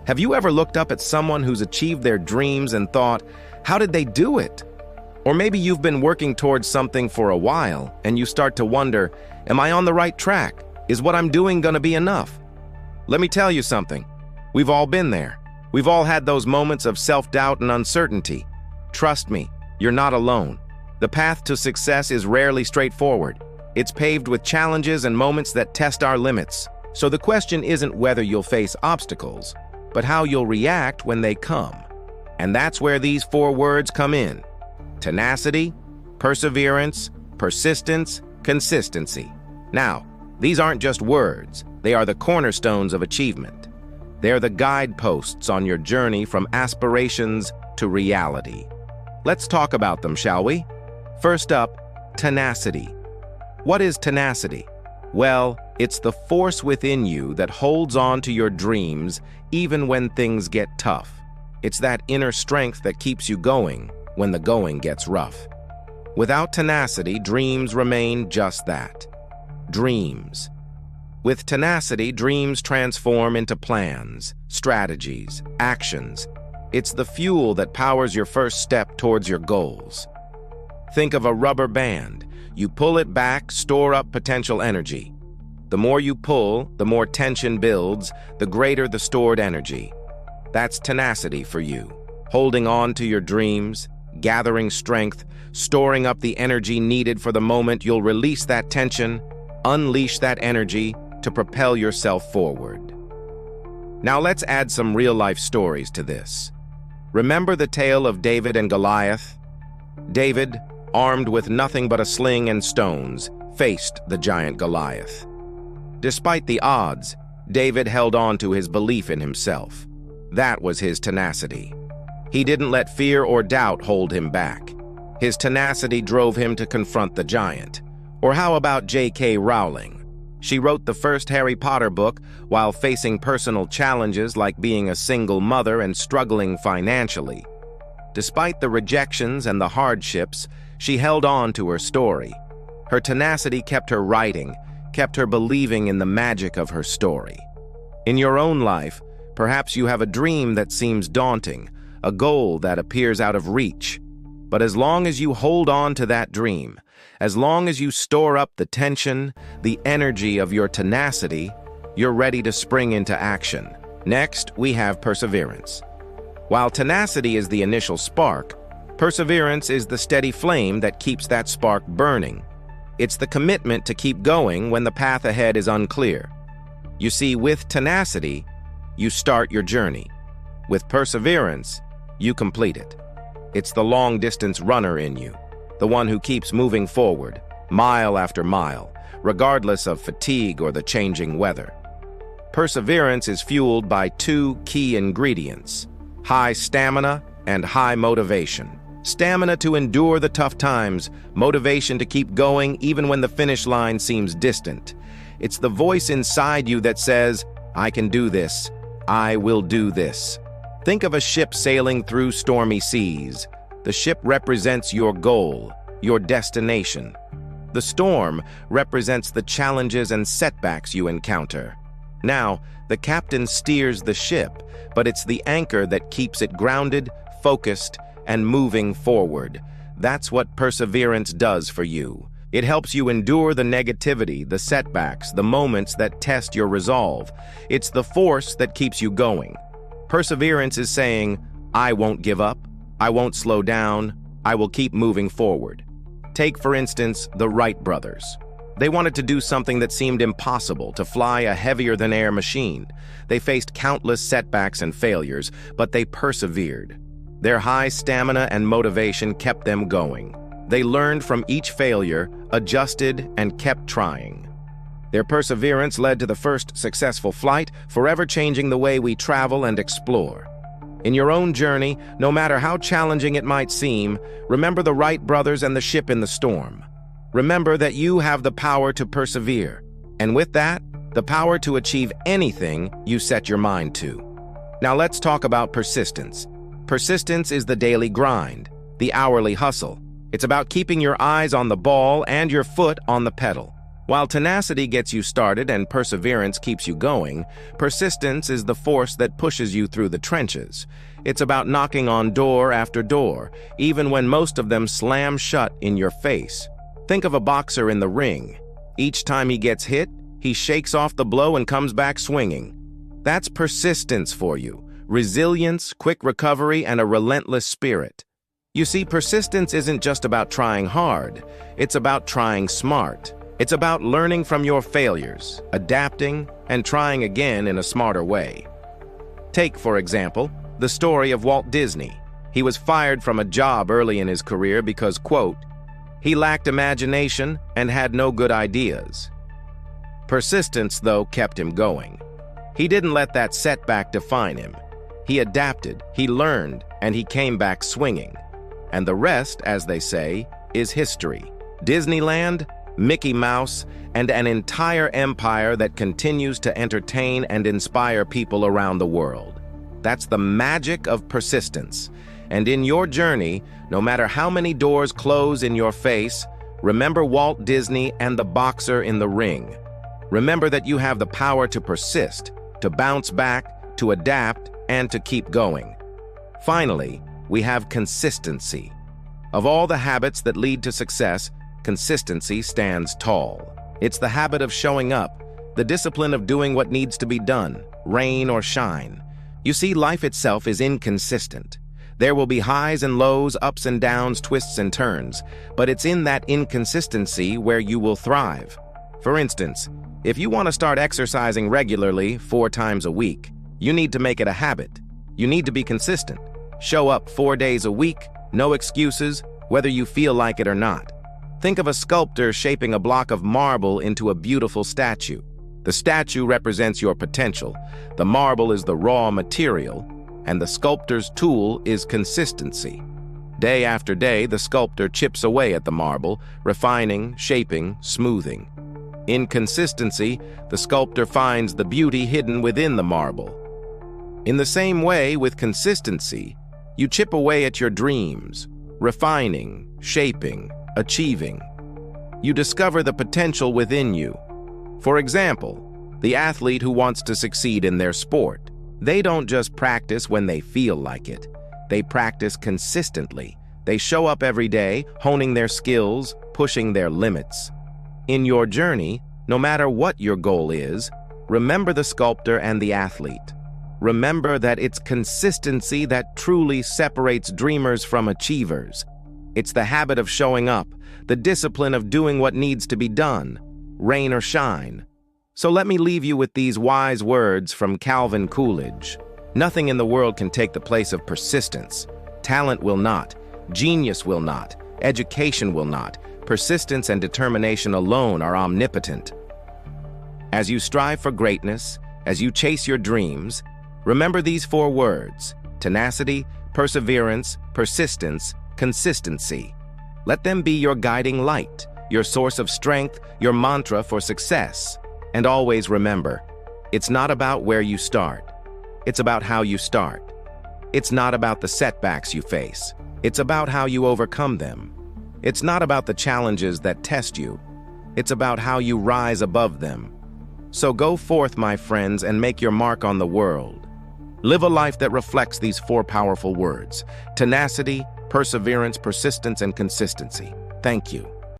Have you ever looked up at someone who's achieved their dreams and thought, how did they do it? Or maybe you've been working towards something for a while and you start to wonder, am I on the right track? Is what I'm doing going to be enough? Let me tell you something. We've all been there. We've all had those moments of self-doubt and uncertainty. Trust me, you're not alone. The path to success is rarely straightforward. It's paved with challenges and moments that test our limits. So the question isn't whether you'll face obstacles, but how you'll react when they come. And that's where these 4 words come in: tenacity, perseverance, persistence, consistency. Now, these aren't just words. They are the cornerstones of achievement. They're the guideposts on your journey from aspirations to reality. Let's talk about them, shall we? First up, tenacity. What is tenacity? Well, it's the force within you that holds on to your dreams even when things get tough. It's that inner strength that keeps you going when the going gets rough. Without tenacity, dreams remain just that: dreams. With tenacity, dreams transform into plans, strategies, actions. It's the fuel that powers your first step towards your goals. Think of a rubber band. You pull it back, store up potential energy. The more you pull, the more tension builds, the greater the stored energy. That's tenacity for you. Holding on to your dreams, gathering strength, storing up the energy needed for the moment you'll release that tension, unleash that energy to propel yourself forward. Now let's add some real-life stories to this. Remember the tale of David and Goliath? David, armed with nothing but a sling and stones, faced the giant Goliath. Despite the odds, David held on to his belief in himself. That was his tenacity. He didn't let fear or doubt hold him back. His tenacity drove him to confront the giant. Or how about J.K. Rowling? She wrote the first Harry Potter book while facing personal challenges like being a single mother and struggling financially. Despite the rejections and the hardships, she held on to her story. Her tenacity kept her writing, kept her believing in the magic of her story. In your own life, perhaps you have a dream that seems daunting, a goal that appears out of reach. But as long as you hold on to that dream, as long as you store up the tension, the energy of your tenacity, you're ready to spring into action. Next, we have perseverance. While tenacity is the initial spark, perseverance is the steady flame that keeps that spark burning. It's the commitment to keep going when the path ahead is unclear. You see, with tenacity, you start your journey. With perseverance, you complete it. It's the long-distance runner in you, the one who keeps moving forward, mile after mile, regardless of fatigue or the changing weather. Perseverance is fueled by 2 key ingredients: high stamina and high motivation. Stamina to endure the tough times, motivation to keep going even when the finish line seems distant. It's the voice inside you that says, "I can do this. I will do this." Think of a ship sailing through stormy seas. The ship represents your goal, your destination. The storm represents the challenges and setbacks you encounter. Now, the captain steers the ship, but it's the anchor that keeps it grounded, focused, and moving forward. That's what perseverance does for you. It helps you endure the negativity, the setbacks, the moments that test your resolve. It's the force that keeps you going. Perseverance is saying, "I won't give up. I won't slow down. I will keep moving forward." Take, for instance, the Wright brothers. They wanted to do something that seemed impossible, to fly a heavier-than-air machine. They faced countless setbacks and failures, but they persevered. Their high stamina and motivation kept them going. They learned from each failure, adjusted, and kept trying. Their perseverance led to the first successful flight, forever changing the way we travel and explore. In your own journey, no matter how challenging it might seem, remember the Wright brothers and the ship in the storm. Remember that you have the power to persevere, and with that, the power to achieve anything you set your mind to. Now let's talk about persistence. Persistence is the daily grind, the hourly hustle. It's about keeping your eyes on the ball and your foot on the pedal. While tenacity gets you started and perseverance keeps you going, persistence is the force that pushes you through the trenches. It's about knocking on door after door, even when most of them slam shut in your face. Think of a boxer in the ring. Each time he gets hit, he shakes off the blow and comes back swinging. That's persistence for you. Resilience, quick recovery, and a relentless spirit. You see, persistence isn't just about trying hard. It's about trying smart. It's about learning from your failures, adapting, and trying again in a smarter way. Take, for example, the story of Walt Disney. He was fired from a job early in his career because, quote, he lacked imagination and had no good ideas. Persistence, though, kept him going. He didn't let that setback define him. He adapted, he learned, and he came back swinging. And the rest, as they say, is history. Disneyland, Mickey Mouse, and an entire empire that continues to entertain and inspire people around the world. That's the magic of persistence. And in your journey, no matter how many doors close in your face, remember Walt Disney and the boxer in the ring. Remember that you have the power to persist, to bounce back, to adapt, and to keep going. Finally, we have consistency. Of all the habits that lead to success, consistency stands tall. It's the habit of showing up, the discipline of doing what needs to be done, rain or shine. You see, life itself is inconsistent. There will be highs and lows, ups and downs, twists and turns, but it's in that inconsistency where you will thrive. For instance, if you want to start exercising regularly 4 times a week, you need to make it a habit. You need to be consistent. Show up 4 days a week, no excuses, whether you feel like it or not. Think of a sculptor shaping a block of marble into a beautiful statue. The statue represents your potential, the marble is the raw material, and the sculptor's tool is consistency. Day after day, the sculptor chips away at the marble, refining, shaping, smoothing. In consistency, the sculptor finds the beauty hidden within the marble. In the same way, with consistency, you chip away at your dreams, refining, shaping, achieving. You discover the potential within you. For example, the athlete who wants to succeed in their sport. They don't just practice when they feel like it. They practice consistently. They show up every day, honing their skills, pushing their limits. In your journey, no matter what your goal is, remember the sculptor and the athlete. Remember that it's consistency that truly separates dreamers from achievers. It's the habit of showing up, the discipline of doing what needs to be done, rain or shine. So let me leave you with these wise words from Calvin Coolidge. Nothing in the world can take the place of persistence. Talent will not, genius will not, education will not. Persistence and determination alone are omnipotent. As you strive for greatness, as you chase your dreams, remember these 4 words: tenacity, perseverance, persistence, consistency. Let them be your guiding light, your source of strength, your mantra for success. And always remember, it's not about where you start. It's about how you start. It's not about the setbacks you face. It's about how you overcome them. It's not about the challenges that test you. It's about how you rise above them. So go forth, my friends, and make your mark on the world. Live a life that reflects these 4 powerful words: tenacity, perseverance, persistence, and consistency. Thank you.